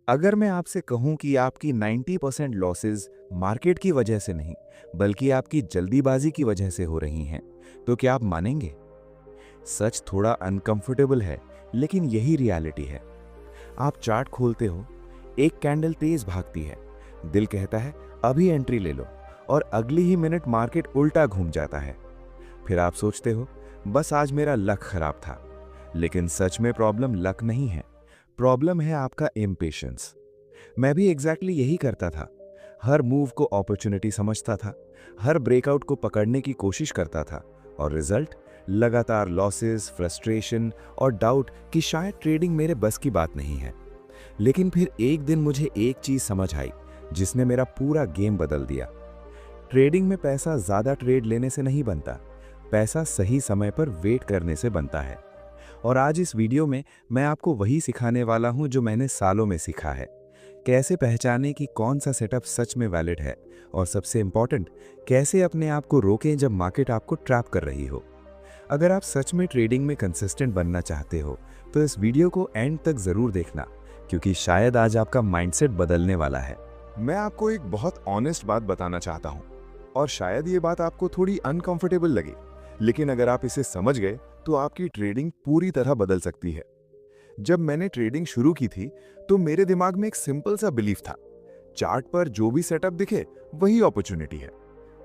अगर मैं आपसे कहूं कि आपकी 90% लॉसेस मार्केट की वजह से नहीं, बल्कि आपकी जल्दीबाजी की वजह से हो रही हैं, तो क्या आप मानेंगे? सच थोड़ा अनकंफर्टेबल है, लेकिन यही रियलिटी है। आप चार्ट खोलते हो, एक कैंडल तेज भागती है, दिल कहता है अभी एंट्री ले लो, और अगली ही मिनट मार्केट उल्टा घूम जाता है। फिर आप सोचते हो बस आज मेरा लक खराब था। लेकिन सच में प्रॉब्लम लक नहीं है, प्रॉब्लम है आपका इम्पेशेंस। मैं भी एग्जैक्टली यही करता था। हर मूव को अपॉर्चुनिटी समझता था, हर ब्रेकआउट को पकड़ने की कोशिश करता था, और रिजल्ट लगातार लॉसेस, फ्रस्ट्रेशन और डाउट कि शायद ट्रेडिंग मेरे बस की बात नहीं है। लेकिन फिर एक दिन मुझे एक चीज समझ आई, जिसने मेरा पूरा गेम बदल दिया। ट्रेडिंग में पैसा ज्यादा ट्रेड लेने से नहीं बनता, पैसा सही समय पर वेट करने से बनता है। और आज इस वीडियो में मैं आपको वही सिखाने वाला हूं जो मैंने सालों में सीखा है। कैसे पहचानें कि कौन सा सेटअप सच में वैलिड है, और सबसे इंपॉर्टेंट, कैसे अपने आप को रोकें जब मार्केट आपको ट्रैप कर रही हो। अगर आप सच में ट्रेडिंग में कंसिस्टेंट बनना चाहते हो तो इस वीडियो को एंड तक जरूर देखना, क्योंकि शायद आज आपका माइंडसेट बदलने वाला है। मैं आपको एक बहुत ऑनेस्ट बात बताना चाहता हूं, और शायद ये बात आपको थोड़ी अनकंफर्टेबल लगे, लेकिन अगर आप इसे समझ गए तो आपकी ट्रेडिंग पूरी तरह बदल सकती है। जब मैंने ट्रेडिंग शुरू की थी तो मेरे दिमाग में एक सिंपल सा बिलीफ था, चार्ट पर जो भी सेटअप दिखे वही अपॉर्चुनिटी है।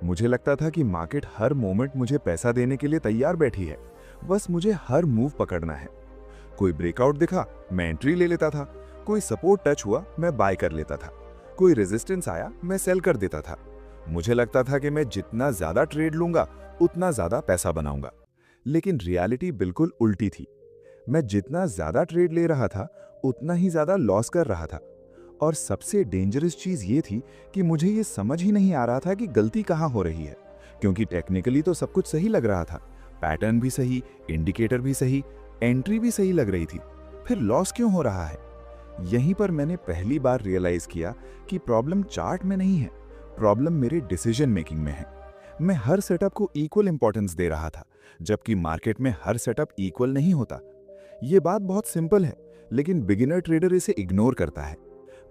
मुझे लगता था कि मार्केट हर मोमेंट मुझे पैसा देने के लिए तैयार बैठी है, बस मुझे हर मूव पकड़ना है। कोई ब्रेकआउट दिखा मैं एंट्री ले लेता था, कोई सपोर्ट टच हुआ मैं बाय कर लेता था, कोई रेजिस्टेंस आया मैं सेल कर देता था। मुझे लगता था कि मैं जितना ज्यादा ट्रेड लूंगा उतना ज्यादा पैसा बनाऊंगा। लेकिन रियलिटी बिल्कुल उल्टी थी। मैं जितना ज्यादा ट्रेड ले रहा था उतना ही ज्यादा लॉस कर रहा था। और सबसे डेंजरस चीज ये थी कि मुझे ये समझ ही नहीं आ रहा था कि गलती कहाँ हो रही है, क्योंकि टेक्निकली तो सब कुछ सही लग रहा था, पैटर्न भी सही, इंडिकेटर भी सही, एंट्री भी सही लग रही थी, फिर लॉस क्यों हो रहा है? यहीं पर मैंने पहली बार रियलाइज किया कि प्रॉब्लम चार्ट में नहीं है, प्रॉब्लम मेरे डिसीजन मेकिंग में है। मैं हर सेटअप को इक्वल इंपॉर्टेंस दे रहा था, जबकि मार्केट में हर सेटअप इक्वल नहीं होता। ये बात बहुत सिंपल है, लेकिन बिगिनर ट्रेडर इसे इग्नोर करता है।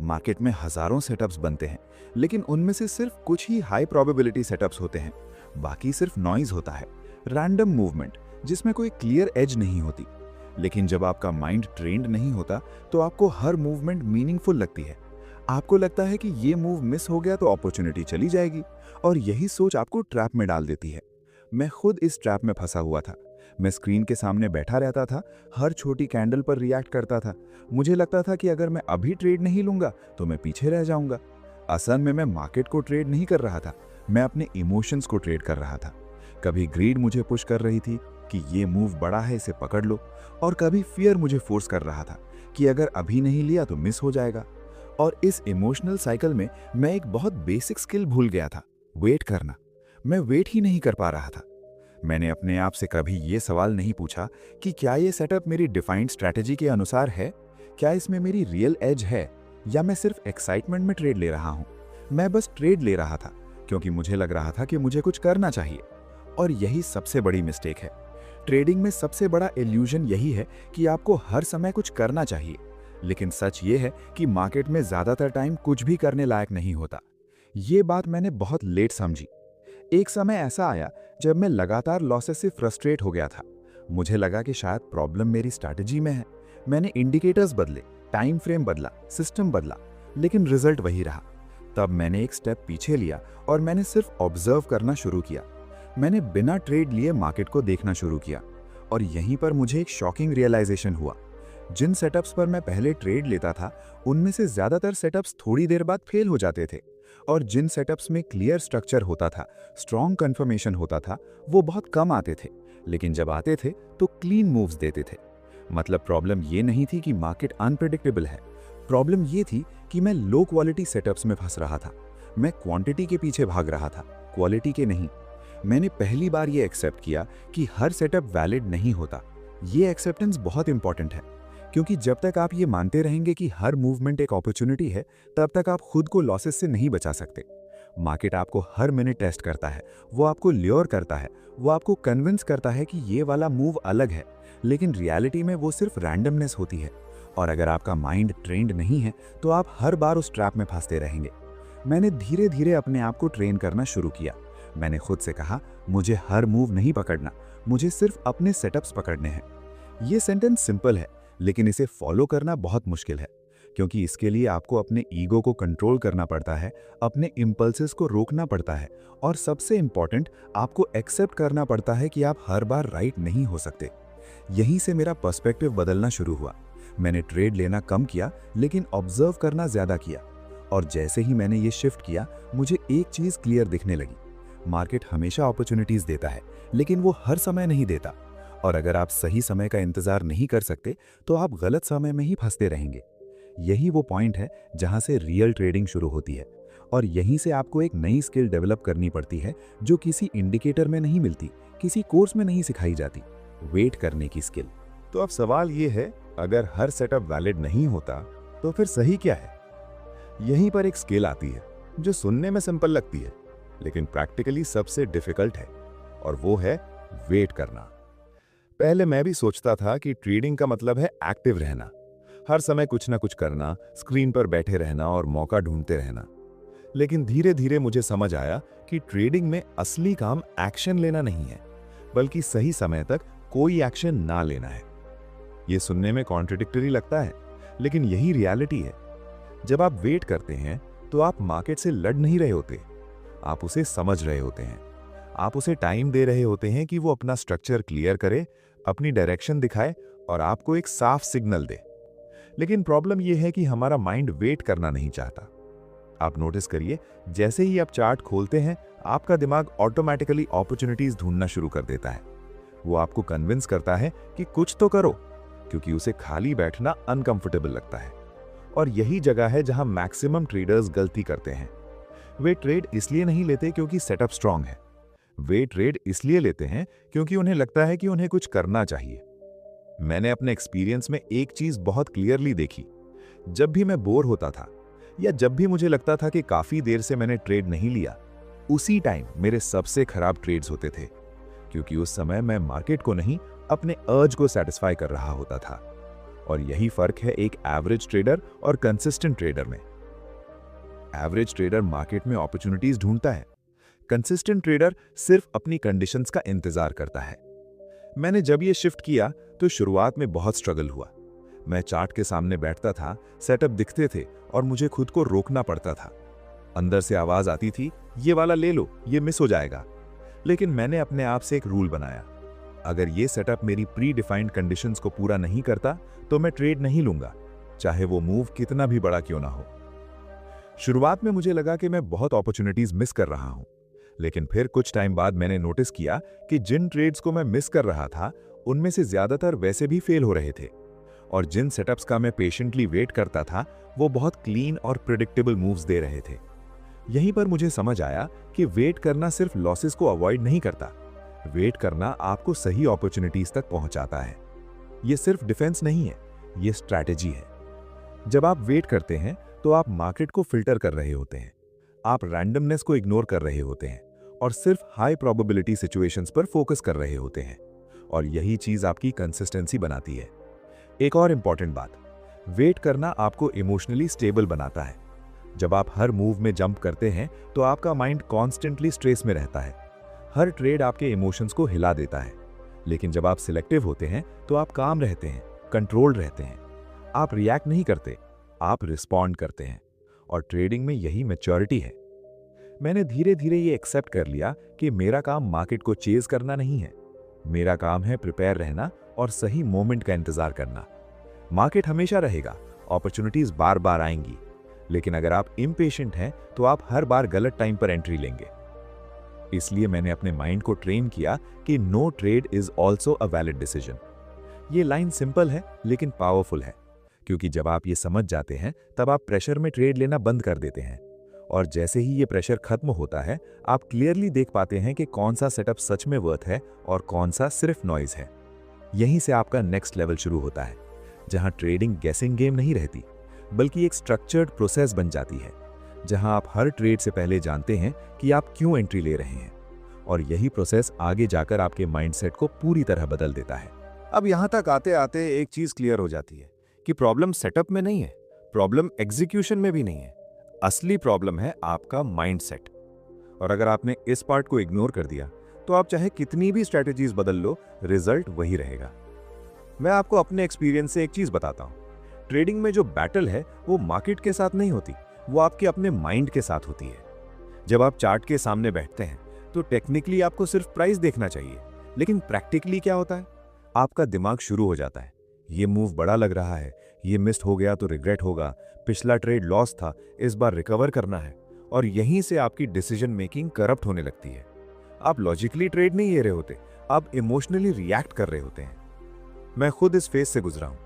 मार्केट में हजारों सेटअप्स बनते हैं, लेकिन उनमें से सिर्फ कुछ ही हाई प्रोबेबिलिटी सेटअप्स होते हैं, बाकी सिर्फ नॉइज होता है, रैंडम मूवमेंट जिसमें कोई क्लियर एज नहीं होती। लेकिन जब आपका माइंड ट्रेंड नहीं होता तो आपको हर मूवमेंट मीनिंगफुल लगती है। आपको लगता है कि ये मूव मिस हो गया तो अपॉर्चुनिटी चली जाएगी, और यही सोच आपको ट्रैप में डाल देती है। मैं खुद इस ट्रैप में फंसा हुआ था। मैं स्क्रीन के सामने बैठा रहता था, हर छोटी कैंडल पर रिएक्ट करता था। मुझे लगता था कि अगर मैं अभी ट्रेड नहीं लूंगा तो मैं पीछे रह जाऊंगा। असल में मैं मार्केट को ट्रेड नहीं कर रहा था, मैं अपने इमोशंस को ट्रेड कर रहा था। कभी ग्रीड मुझे पुश कर रही थी कि ये मूव बड़ा है, इसे पकड़ लो, और कभी फियर मुझे फोर्स कर रहा था कि अगर अभी नहीं लिया तो मिस हो जाएगा। और इस इमोशनल साइकिल में मैं एक बहुत बेसिक स्किल भूल गया था, वेट करना। मैं वेट ही नहीं कर पा रहा था। मैंने अपने आप से कभी ये सवाल नहीं पूछा कि क्या ये सेटअप मेरी डिफाइंड स्ट्रैटेजी के अनुसार है, क्या इसमें मेरी रियल एज है, या मैं सिर्फ एक्साइटमेंट में ट्रेड ले रहा हूं। मैं बस ट्रेड ले रहा था क्योंकि मुझे लग रहा था कि मुझे कुछ करना चाहिए। और यही सबसे बड़ी मिस्टेक है। ट्रेडिंग में सबसे बड़ा इल्यूजन यही है कि आपको हर समय कुछ करना चाहिए, लेकिन सच ये है कि मार्केट में ज्यादातर टाइम कुछ भी करने लायक नहीं होता। ये बात मैंने बहुत लेट समझी। एक समय ऐसा आया जब मैं लगातार लॉसेस से फ्रस्ट्रेट हो गया था। मुझे लगा कि शायद प्रॉब्लम मेरी स्ट्रैटेजी में है। मैंने इंडिकेटर्स बदले, टाइम फ्रेम बदला, सिस्टम बदला, लेकिन रिजल्ट वही रहा। तब मैंने एक स्टेप पीछे लिया और मैंने सिर्फ ऑब्जर्व करना शुरू किया। मैंने बिना ट्रेड लिए मार्केट को देखना शुरू किया, और यहीं पर मुझे एक शॉकिंग रियलाइजेशन हुआ। जिन सेटअप्स पर मैं पहले ट्रेड लेता था उनमें से ज्यादातर सेटअप्स थोड़ी देर बाद फेल हो जाते थे, और जिन सेटअप्स में क्लियर स्ट्रक्चर होता था, स्ट्रॉन्ग कंफर्मेशन होता था, वो बहुत कम आते थे, लेकिन जब आते थे तो क्लीन मूव्स देते थे। मतलब प्रॉब्लम ये नहीं थी कि मार्केट अनप्रेडिक्टेबल है, प्रॉब्लम ये थी कि मैं लो क्वालिटी सेटअप्स में फंस रहा था। मैं क्वांटिटी के पीछे भाग रहा था, क्वालिटी के नहीं। मैंने पहली बार ये एक्सेप्ट किया कि हर सेटअप वैलिड नहीं होता। ये एक्सेप्टेंस बहुत इंपॉर्टेंट है, क्योंकि जब तक आप ये मानते रहेंगे कि हर मूवमेंट एक अपॉर्चुनिटी है, तब तक आप खुद को लॉसेस से नहीं बचा सकते। मार्केट आपको हर मिनट टेस्ट करता है, वो आपको ल्योर करता है, वो आपको कन्विंस करता है कि ये वाला मूव अलग है, लेकिन रियलिटी में वो सिर्फ रैंडमनेस होती है। और अगर आपका माइंड ट्रेंड नहीं है तो आप हर बार उस ट्रैप में फंसते रहेंगे। मैंने धीरे धीरे अपने आप को ट्रेन करना शुरू किया। मैंने खुद से कहा, मुझे हर मूव नहीं पकड़ना, मुझे सिर्फ अपने सेटअप्स पकड़ने हैं। ये सेंटेंस सिंपल है, लेकिन इसे फॉलो करना बहुत मुश्किल है, क्योंकि इसके लिए आपको अपने ईगो को कंट्रोल करना पड़ता है, अपने इम्पल्सेस को रोकना पड़ता है, और सबसे इंपॉर्टेंट, आपको एक्सेप्ट करना पड़ता है कि आप हर बार राइट नहीं हो सकते। यहीं से मेरा पर्सपेक्टिव बदलना शुरू हुआ। मैंने ट्रेड लेना कम किया, लेकिन ऑब्जर्व करना ज्यादा किया। और जैसे ही मैंने ये शिफ्ट किया, मुझे एक चीज क्लियर दिखने लगी। मार्केट हमेशा अपॉर्चुनिटीज देता है, लेकिन वो हर समय नहीं देता। और अगर आप सही समय का इंतजार नहीं कर सकते तो आप गलत समय में ही फंसते रहेंगे। यही वो पॉइंट है जहां से रियल ट्रेडिंग शुरू होती है, और यहीं से आपको एक नई स्किल डेवलप करनी पड़ती है जो किसी इंडिकेटर में नहीं मिलती, किसी कोर्स में नहीं सिखाई जाती। वेट करने की स्किल। तो अब सवाल ये है, अगर हर सेटअप वैलिड नहीं होता तो फिर सही क्या है? यहीं पर एक स्किल आती है जो सुनने में सिंपल लगती है, लेकिन प्रैक्टिकली सबसे डिफिकल्ट है, और वो है वेट करना। पहले मैं भी सोचता था कि ट्रेडिंग का मतलब है एक्टिव रहना, हर समय कुछ ना कुछ करना, स्क्रीन पर बैठे रहना और मौका ढूंढते रहना। लेकिन धीरे धीरे मुझे समझ आया कि ट्रेडिंग में असली काम एक्शन लेना नहीं है, बल्कि सही समय तक कोई एक्शन ना लेना है। यह सुनने में कॉन्ट्रडिक्टरी लगता है, लेकिन यही रियलिटी है। जब आप वेट करते हैं तो आप मार्केट से लड़ नहीं रहे होते, आप उसे समझ रहे होते हैं। आप उसे टाइम दे रहे होते हैं कि वो अपना स्ट्रक्चर क्लियर करे, अपनी डायरेक्शन दिखाए और आपको एक साफ सिग्नल दे। लेकिन प्रॉब्लम यह है कि हमारा माइंड वेट करना नहीं चाहता। आप नोटिस करिए, जैसे ही आप चार्ट खोलते हैं, आपका दिमाग ऑटोमेटिकली अपॉर्चुनिटीज ढूंढना शुरू कर देता है। वो आपको कन्विंस करता है कि कुछ तो करो, क्योंकि उसे खाली बैठना अनकंफर्टेबल लगता है। और यही जगह है जहां मैक्सिमम ट्रेडर्स गलती करते हैं। वे ट्रेड इसलिए नहीं लेते क्योंकि सेटअप स्ट्रांग है, वे ट्रेड इसलिए लेते हैं क्योंकि उन्हें लगता है कि उन्हें कुछ करना चाहिए। मैंने अपने एक्सपीरियंस में एक चीज बहुत क्लियरली देखी। जब भी मैं बोर होता था या जब भी मुझे लगता था कि काफी देर से मैंने ट्रेड नहीं लिया, उसी टाइम मेरे सबसे खराब ट्रेड्स होते थे, क्योंकि उस समय मैं मार्केट को नहीं, अपने अर्ज को सेटिस्फाई कर रहा होता था। और यही फर्क है एक एवरेज ट्रेडर और कंसिस्टेंट ट्रेडर में। एवरेज ट्रेडर मार्केट में अपॉर्चुनिटीज ढूंढता है, कंसिस्टेंट ट्रेडर सिर्फ अपनी कंडीशंस का इंतजार करता है। मैंने जब ये शिफ्ट किया तो शुरुआत में बहुत स्ट्रगल हुआ। मैं चार्ट के सामने बैठता था, सेटअप दिखते थे और मुझे खुद को रोकना पड़ता था। अंदर से आवाज आती थी, ये वाला ले लो, ये मिस हो जाएगा। लेकिन मैंने अपने आप से एक रूल बनाया, अगर ये सेटअप मेरी प्री डिफाइंड कंडीशंस को पूरा नहीं करता तो मैं ट्रेड नहीं लूंगा, चाहे वो मूव कितना भी बड़ा क्यों ना हो। शुरुआत में मुझे लगा कि मैं बहुत अपॉर्चुनिटीज मिस कर रहा हूं, लेकिन फिर कुछ टाइम बाद मैंने नोटिस किया कि जिन ट्रेड्स को मैं मिस कर रहा था, उनमें से ज्यादातर वैसे भी फेल हो रहे थे, और जिन सेटअप्स का मैं पेशेंटली वेट करता था, वो बहुत क्लीन और प्रिडिक्टेबल मूव्स दे रहे थे। यहीं पर मुझे समझ आया कि वेट करना सिर्फ लॉसेस को अवॉइड नहीं करता, वेट करना आपको सही अपॉर्चुनिटीज तक पहुंचाता है। ये सिर्फ डिफेंस नहीं है, ये स्ट्रैटेजी है। जब आप वेट करते हैं तो आप मार्केट को फिल्टर कर रहे होते हैं, आप रैंडमनेस को इग्नोर कर रहे होते हैं और सिर्फ हाई प्रोबेबिलिटी सिचुएशंस पर फोकस कर रहे होते हैं, और यही चीज आपकी कंसिस्टेंसी बनाती है। एक और इंपॉर्टेंट बात, वेट करना आपको इमोशनली स्टेबल बनाता है। जब आप हर मूव में जंप करते हैं तो आपका माइंड कॉन्स्टेंटली स्ट्रेस में रहता है, हर ट्रेड आपके इमोशंस को हिला देता है। लेकिन जब आप सिलेक्टिव होते हैं तो आप काम रहते हैं, कंट्रोल्ड रहते हैं, आप रिएक्ट नहीं करते, आप रिस्पॉन्ड करते हैं, और ट्रेडिंग में यही मैच्योरिटी है। मैंने धीरे धीरे ये एक्सेप्ट कर लिया कि मेरा काम मार्केट को चेज करना नहीं है, मेरा काम है प्रिपेयर रहना और सही मोमेंट का इंतजार करना। मार्केट हमेशा रहेगा, अपॉर्चुनिटीज बार बार आएंगी, लेकिन अगर आप इम्पेशेंट हैं तो आप हर बार गलत टाइम पर एंट्री लेंगे। इसलिए मैंने अपने माइंड को ट्रेन किया कि no trade is also a valid decision. ये लाइन सिंपल है लेकिन पावरफुल है, क्योंकि जब आप ये समझ जाते हैं तब आप प्रेशर में ट्रेड लेना बंद कर देते हैं, और जैसे ही ये प्रेशर खत्म होता है, आप क्लियरली देख पाते हैं कि कौन सा सेटअप सच में वर्थ है और कौन सा सिर्फ नॉइज है। यहीं से आपका नेक्स्ट लेवल शुरू होता है, जहां ट्रेडिंग गैसिंग गेम नहीं रहती, बल्कि एक स्ट्रक्चर्ड प्रोसेस बन जाती है, जहां आप हर ट्रेड से पहले जानते हैं कि आप क्यों एंट्री ले रहे हैं, और यही प्रोसेस आगे जाकर आपके माइंडसेट को पूरी तरह बदल देता है। अब यहां तक आते आते एक चीज क्लियर हो जाती है कि प्रॉब्लम सेटअप में नहीं है, प्रॉब्लम एग्जीक्यूशन में भी नहीं है। असली प्रॉब्लम है आपका माइंडसेट। और अगर आपने इस पार्ट को इग्नोर कर दिया तो आप चाहे कितनी भी स्ट्रैटेजीज बदल लो, रिजल्ट वही रहेगा। मैं आपको अपने एक्सपीरियंस से एक चीज बताता हूं, ट्रेडिंग में जो बैटल है वो मार्केट के साथ नहीं होती, वो आपके अपने माइंड के साथ होती है। जब आप चार्ट के सामने बैठते हैं तो टेक्निकली आपको सिर्फ प्राइस देखना चाहिए, लेकिन प्रैक्टिकली क्या होता है, आपका दिमाग शुरू हो जाता है, ये मूव बड़ा लग रहा है, ये मिस्ड हो गया तो रिग्रेट होगा, पिछला ट्रेड लॉस था, इस बार रिकवर करना है। और यहीं से आपकी डिसीजन मेकिंग करप्ट होने लगती है। आप लॉजिकली ट्रेड नहीं ले रहे होते, आप इमोशनली रिएक्ट कर रहे होते हैं। मैं खुद इस फेज से गुजरा हूं।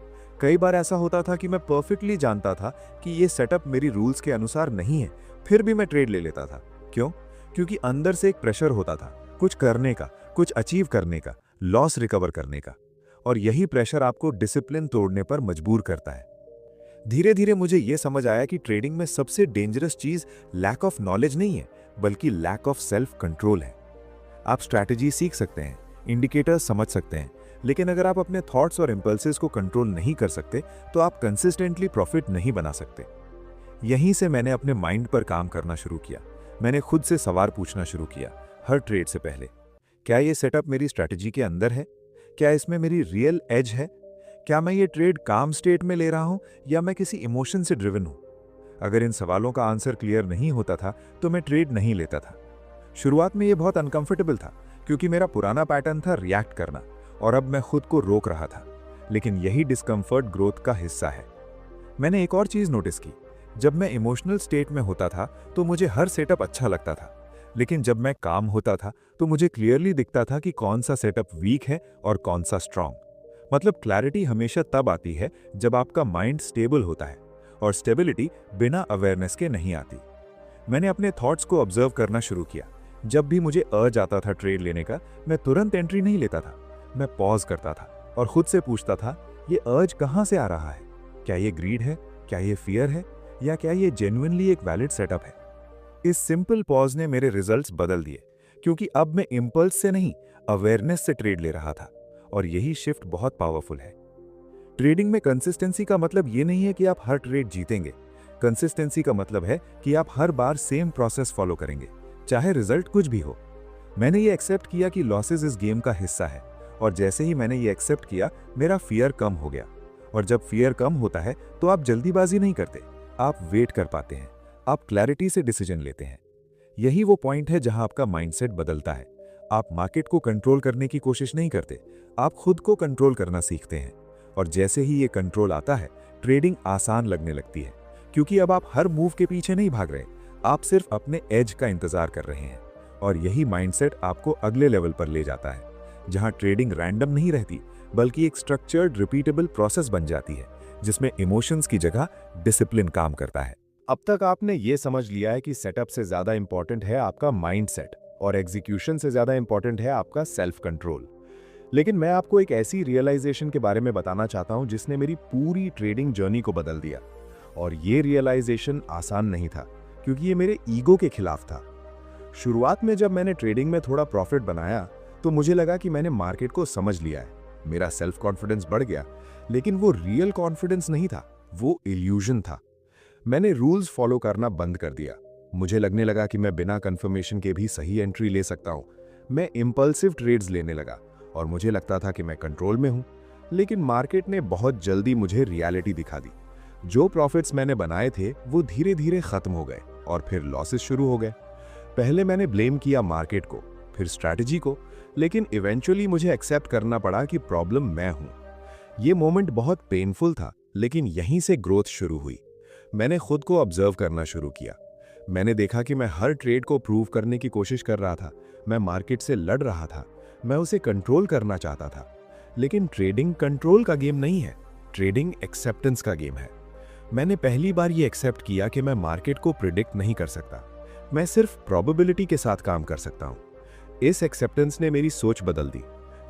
कई बार ऐसा होता था कि मैं परफेक्टली जानता था कि ये सेटअप मेरी रूल्स के अनुसार नहीं है, फिर भी मैं ट्रेड ले लेता था। क्यों? क्योंकि अंदर से एक प्रेशर होता था, कुछ करने का, कुछ अचीव करने का, लॉस रिकवर करने का। और यही प्रेशर आपको डिसिप्लिन तोड़ने पर मजबूर करता है। धीरे धीरे मुझे यह समझ आया कि ट्रेडिंग में सबसे डेंजरस चीज लैक ऑफ नॉलेज नहीं है, बल्कि लैक ऑफ सेल्फ कंट्रोल है। आप स्ट्रैटेजी सीख सकते हैं, इंडिकेटर्स समझ सकते हैं, लेकिन अगर आप अपने थॉट्स और इंपल्सेस को कंट्रोल नहीं कर सकते तो आप कंसिस्टेंटली प्रॉफिट नहीं बना सकते। यहीं से मैंने अपने माइंड पर काम करना शुरू किया। मैंने खुद से सवाल पूछना शुरू किया हर ट्रेड से पहले। क्या ये सेटअप मेरी स्ट्रैटेजी के अंदर है? क्या इसमें मेरी रियल एज है? क्या मैं ये ट्रेड काम स्टेट में ले रहा हूं या मैं किसी इमोशन से ड्रिवन हूं? अगर इन सवालों का आंसर क्लियर नहीं होता था तो मैं ट्रेड नहीं लेता था। शुरुआत में ये बहुत अनकंफर्टेबल था, क्योंकि मेरा पुराना पैटर्न था रिएक्ट करना, और अब मैं खुद को रोक रहा था। लेकिन यही डिस्कंफर्ट ग्रोथ का हिस्सा है। मैंने एक और चीज नोटिस की, जब मैं इमोशनल स्टेट में होता था तो मुझे हर सेटअप अच्छा लगता था, लेकिन जब मैं काम होता था तो मुझे क्लियरली दिखता था कि कौन सा सेटअप वीक है और कौन सा स्ट्रांग। मतलब क्लैरिटी हमेशा तब आती है जब आपका माइंड स्टेबल होता है, और स्टेबिलिटी बिना अवेयरनेस के नहीं आती। मैंने अपने थॉट्स को ऑब्जर्व करना शुरू किया। जब भी मुझे अर्ज आता था ट्रेड लेने का, मैं तुरंत एंट्री नहीं लेता था। मैं पॉज करता था और खुद से पूछता था, ये अर्ज कहां से आ रहा है? क्या ये ग्रीड है? क्या ये फियर है? या क्या ये जेन्युइनली एक वैलिड सेटअप है? इस सिंपल पॉज ने मेरे रिजल्ट्स बदल दिए, क्योंकि अब मैं इंपल्स से नहीं, अवेयरनेस से ट्रेड ले रहा था। और यही शिफ्ट बहुत पावरफुल है। ट्रेडिंग में कंसिस्टेंसी का मतलब ये नहीं है कि आप हर ट्रेड जीतेंगे। कंसिस्टेंसी का मतलब है कि आप हर बार सेम प्रोसेस फॉलो करेंगे, चाहे रिजल्ट कुछ भी हो। मैंने ये एक्सेप्ट किया कि लॉसेस इस गेम का हिस्सा है, और जैसे ही मैंने ये एक्सेप्ट किया, मेरा फियर कम हो गया। और जब फियर कम होता है तो आप जल्दीबाजी नहीं करते, आप वेट कर पाते हैं, आप क्लैरिटी से डिसीजन लेते हैं। यही वो पॉइंट है जहां आपका माइंडसेट बदलता है। आप मार्केट को कंट्रोल करने की कोशिश नहीं करते, आप खुद को कंट्रोल करना सीखते हैं। और जैसे ही ये कंट्रोल आता है, ट्रेडिंग आसान लगने लगती है, क्योंकि अब आप हर मूव के पीछे नहीं भाग रहे, आप सिर्फ अपने एज का इंतजार कर रहे हैं। और यही माइंडसेट आपको अगले लेवल पर ले जाता है, जहां ट्रेडिंग रैंडम नहीं रहती, बल्कि एक स्ट्रक्चर्ड रिपीटेबल प्रोसेस बन जाती है, जिसमें इमोशंस की जगह डिसिप्लिन काम करता है। अब तक आपने ये समझ लिया है कि सेटअप से ज्यादा इंपॉर्टेंट है आपका माइंडसेट, और एग्जीक्यूशन से ज्यादा इंपॉर्टेंट है आपका सेल्फ कंट्रोल। लेकिन मैं आपको एक ऐसी रियलाइजेशन के बारे में बताना चाहता हूं जिसने मेरी पूरी ट्रेडिंग जर्नी को बदल दिया। और ये रियलाइजेशन आसान नहीं था, क्योंकि ये मेरे ईगो के खिलाफ था। शुरुआत में जब मैंने ट्रेडिंग में थोड़ा प्रॉफिट बनाया तो मुझे लगा कि मैंने मार्केट को समझ लिया है, मेरा सेल्फ कॉन्फिडेंस बढ़ गया। लेकिन वो रियल कॉन्फिडेंस नहीं था, वो इल्यूजन था। मैंने रूल्स फॉलो करना बंद कर दिया। मुझे लगने लगा कि मैं बिना कंफर्मेशन के भी सही एंट्री ले सकता हूं। मैं इंपल्सिव ट्रेड्स लेने लगा और मुझे लगता था कि मैं कंट्रोल में हूं। लेकिन मार्केट ने बहुत जल्दी मुझे रियलिटी दिखा दी। जो प्रॉफिट्स मैंने बनाए थे वो धीरे धीरे खत्म हो गए और फिर लॉसेस शुरू हो गए। पहले मैंने ब्लेम किया मार्केट को, फिर स्ट्रैटेजी को, लेकिन इवेंचुअली मुझे एक्सेप्ट करना पड़ा कि प्रॉब्लम मैं हूं। ये मोमेंट बहुत पेनफुल था, लेकिन यहीं से ग्रोथ शुरू हुई। मैंने खुद को ऑब्जर्व करना शुरू किया। मैंने देखा कि मैं हर ट्रेड को प्रूव करने की कोशिश कर रहा था। मैं मार्केट से लड़ रहा था, मैं उसे कंट्रोल करना चाहता था। लेकिन ट्रेडिंग कंट्रोल का गेम नहीं है, ट्रेडिंग एक्सेप्टेंस का गेम है। मैंने पहली बार ये एक्सेप्ट किया कि मैं मार्केट को प्रिडिक्ट नहीं कर सकता, मैं सिर्फ प्रोबेबिलिटी के साथ काम कर सकता हूं। इस एक्सेप्टेंस ने मेरी सोच बदल दी।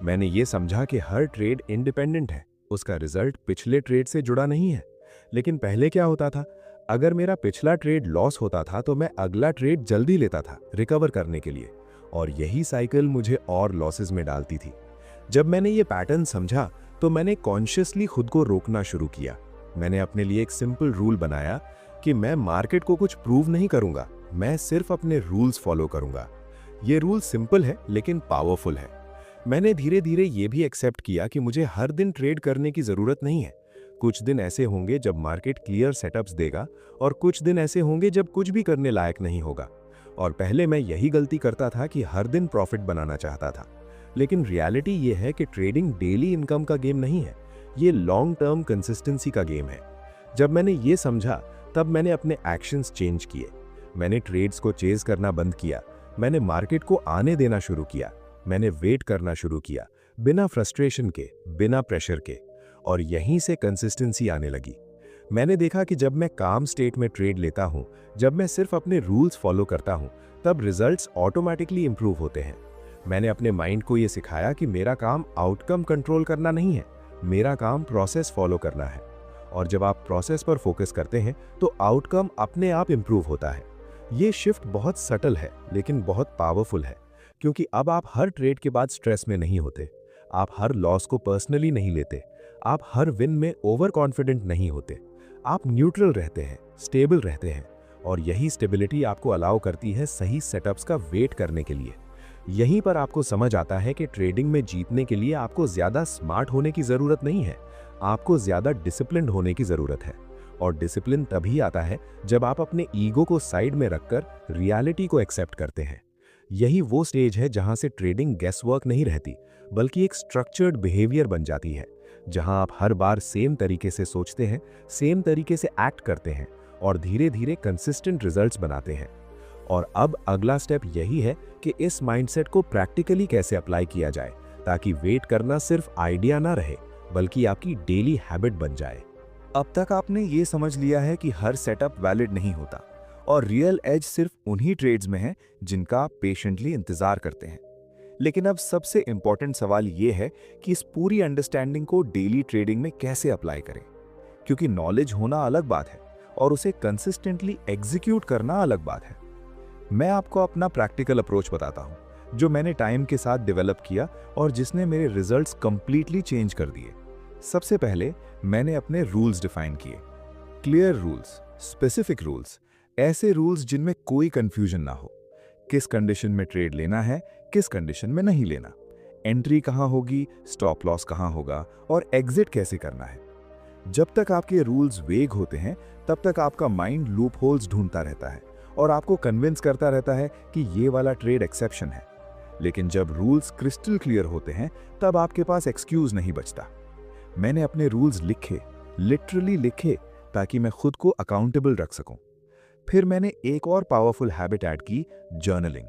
मैंने ये समझा कि हर ट्रेड इंडिपेंडेंट है, उसका रिजल्ट पिछले ट्रेड से जुड़ा नहीं है। लेकिन पहले क्या होता था, अगर मेरा पिछला ट्रेड लॉस होता था तो मैं अगला ट्रेड जल्दी लेता था रिकवर करने के लिए, और यही साइकिल मुझे और लॉसेस में डालती थी। जब मैंने ये पैटर्न समझा तो मैंने कॉन्शियसली खुद को रोकना शुरू किया। मैंने अपने लिए एक सिंपल रूल बनाया कि मैं मार्केट को कुछ प्रूव नहीं करूंगा, मैं सिर्फ अपने रूल्स फॉलो करूंगा। ये रूल सिंपल है लेकिन पावरफुल है। मैंने धीरे धीरे ये भी एक्सेप्ट किया कि मुझे हर दिन ट्रेड करने की ज़रूरत नहीं है। कुछ दिन ऐसे होंगे जब मार्केट क्लियर सेटअप्स देगा और कुछ दिन ऐसे होंगे जब कुछ भी करने लायक नहीं होगा। और पहले मैं यही गलती करता था कि हर दिन प्रॉफिट बनाना चाहता था। लेकिन रियलिटी ये है कि ट्रेडिंग डेली इनकम का गेम नहीं है, ये लॉन्ग टर्म कंसिस्टेंसी का गेम है। जब मैंने ये समझा तब मैंने अपने एक्शंस चेंज किए। मैंने ट्रेड्स को चेज करना बंद किया, मैंने मार्केट को आने देना शुरू किया, मैंने वेट करना शुरू किया, बिना फ्रस्ट्रेशन के, बिना प्रेशर के, और यहीं से कंसिस्टेंसी आने लगी। मैंने देखा कि जब मैं काम स्टेट में ट्रेड लेता हूं, जब मैं सिर्फ अपने रूल्स फॉलो करता हूं, तब रिजल्ट्स ऑटोमेटिकली इंप्रूव होते हैं। मैंने अपने माइंड को यह सिखाया कि मेरा काम आउटकम कंट्रोल करना नहीं है, मेरा काम प्रोसेस फॉलो करना है। और जब आप प्रोसेस पर फोकस करते हैं तो आउटकम अपने आप इंप्रूव होता है। ये शिफ्ट बहुत सटल है लेकिन बहुत पावरफुल है, क्योंकि अब आप हर ट्रेड के बाद स्ट्रेस में नहीं होते, आप हर लॉस को पर्सनली नहीं लेते, आप हर विन में ओवर कॉन्फिडेंट नहीं होते, आप न्यूट्रल रहते हैं, स्टेबल रहते हैं। और यही स्टेबिलिटी आपको अलाउ करती है सही सेटअप्स का वेट करने के लिए। यहीं पर आपको समझ आता है कि ट्रेडिंग में जीतने के लिए आपको ज्यादा स्मार्ट होने की जरूरत नहीं है, आपको ज्यादा डिसिप्लिन्ड होने की जरूरत है। और डिसिप्लिन तभी आता है जब आप अपने ईगो को साइड में रखकर रियलिटी को एक्सेप्ट करते हैं। यही वो स्टेज है जहां से ट्रेडिंग गेस वर्क नहीं रहती, बल्कि एक स्ट्रक्चर्ड बिहेवियर बन जाती है, जहां आप हर बार सेम तरीके से सोचते हैं, सेम तरीके से एक्ट करते हैं और धीरे धीरे कंसिस्टेंट रिजल्ट्स बनाते हैं। और अब अगला स्टेप यही है कि इस माइंडसेट को प्रैक्टिकली कैसे अप्लाई किया जाए, ताकि वेट करना सिर्फ आइडिया ना रहे बल्कि आपकी डेली हैबिट बन जाए। अब तक आपने ये समझ लिया है कि हर सेटअप वैलिड नहीं होता और रियल एज सिर्फ उन्हीं ट्रेड्स में है जिनका आप पेशेंटली इंतजार करते हैं। लेकिन अब सबसे इंपॉर्टेंट सवाल ये है कि इस पूरी अंडरस्टैंडिंग को डेली ट्रेडिंग में कैसे अप्लाई करें, क्योंकि नॉलेज होना अलग बात है और उसे कंसिस्टेंटली एग्जीक्यूट करना अलग बात है। मैं आपको अपना प्रैक्टिकल अप्रोच बताता हूं, जो मैंने टाइम के साथ डेवलप किया और जिसने मेरे रिजल्ट्स कंप्लीटली चेंज कर दिए। सबसे पहले मैंने अपने रूल्स डिफाइन किए, क्लियर रूल्स, स्पेसिफिक रूल्स, ऐसे रूल्स जिनमें कोई कंफ्यूजन ना हो। किस कंडीशन में ट्रेड लेना है, किस कंडीशन में नहीं लेना, एंट्री कहां होगी, स्टॉप लॉस कहां होगा और एग्जिट कैसे करना है। जब तक आपके रूल्स वेग होते हैं तब तक आपका माइंड लूप होल्स ढूंढता रहता है और आपको कन्विंस करता रहता है कि ये वाला ट्रेड एक्सेप्शन है। लेकिन जब रूल्स क्रिस्टल क्लियर होते हैं तब आपके पास एक्सक्यूज नहीं बचता। मैंने अपने रूल्स लिखे, लिटरली लिखे, ताकि मैं खुद को अकाउंटेबल रख सकूं। फिर मैंने एक और पावरफुल हैबिट ऐड की, जर्नलिंग।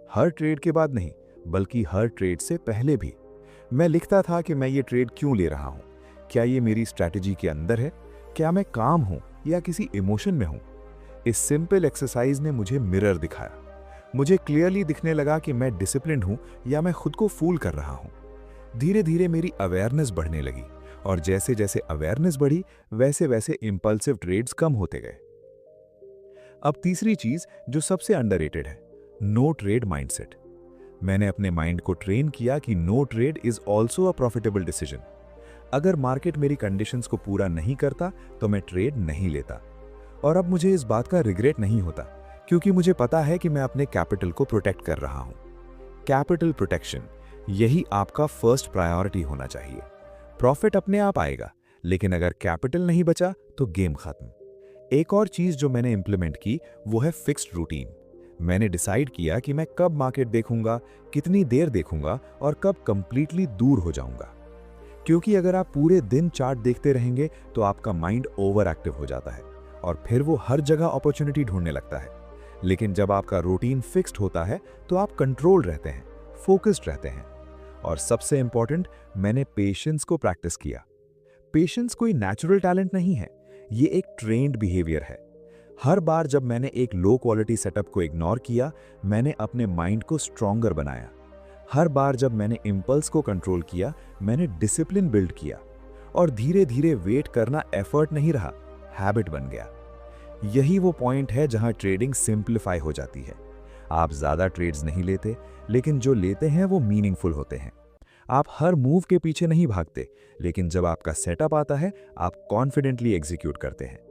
हर ट्रेड के बाद नहीं, बल्कि हर ट्रेड से पहले भी मैं लिखता था कि मैं ये ट्रेड क्यों ले रहा हूं, क्या ये मेरी स्ट्रैटेजी के अंदर है, क्या मैं काम हूं या किसी इमोशन में हूं। इस सिंपल एक्सरसाइज ने मुझे मिरर दिखाया। मुझे क्लियरली दिखने लगा कि मैं डिसिप्लिन्ड हूं या मैं खुद को फूल कर रहा हूं। धीरे धीरे मेरी अवेयरनेस बढ़ने लगी और जैसे जैसे अवेयरनेस बढ़ी वैसे वैसे इंपल्सिव ट्रेड्स कम होते गए। अब तीसरी चीज जो सबसे अंडररेटेड है, नो ट्रेड माइंडसेट। मैंने अपने माइंड को ट्रेन किया कि no trade is also a profitable decision. अगर मार्केट मेरी कंडीशंस को पूरा नहीं करता तो मैं ट्रेड नहीं लेता। और अब मुझे इस बात का रिग्रेट नहीं होता, क्योंकि मुझे पता है कि मैं अपने कैपिटल को प्रोटेक्ट कर रहा हूं। कैपिटल प्रोटेक्शन, यही आपका फर्स्ट प्रायोरिटी होना चाहिए। प्रॉफिट अपने आप आएगा, लेकिन अगर कैपिटल नहीं बचा तो गेम खत्म। एक और चीज जो मैंने इंप्लीमेंट की वो है फिक्स्ड रूटीन। मैंने डिसाइड किया कि मैं कब मार्केट देखूंगा, कितनी देर देखूंगा और कब कंप्लीटली दूर हो जाऊंगा। क्योंकि अगर आप पूरे दिन चार्ट देखते रहेंगे तो आपका माइंड ओवर एक्टिव हो जाता है और फिर वो हर जगह अपॉर्चुनिटी ढूंढने लगता है। लेकिन जब आपका रूटीन फिक्स्ड होता है तो आप कंट्रोल रहते हैं, फोकस्ड रहते हैं। और सबसे इंपॉर्टेंट, मैंने पेशेंस को प्रैक्टिस किया। पेशेंस कोई नेचुरल टैलेंट नहीं है, ये एक ट्रेन्ड बिहेवियर है। हर बार जब मैंने एक लो क्वालिटी सेटअप को इग्नोर किया, मैंने अपने माइंड को स्ट्रॉन्गर बनाया। हर बार जब मैंने इंपल्स को कंट्रोल किया, मैंने डिसिप्लिन बिल्ड किया। और धीरे धीरे वेट करना एफर्ट नहीं रहा, हैबिट बन गया। यही वो पॉइंट है जहां ट्रेडिंग सिंप्लीफाई हो जाती है। आप ज्यादा ट्रेड्स नहीं लेते, लेकिन जो लेते हैं वो मीनिंगफुल होते हैं। आप हर मूव के पीछे नहीं भागते, लेकिन जब आपका सेटअप आता है आप कॉन्फिडेंटली एग्जीक्यूट करते हैं।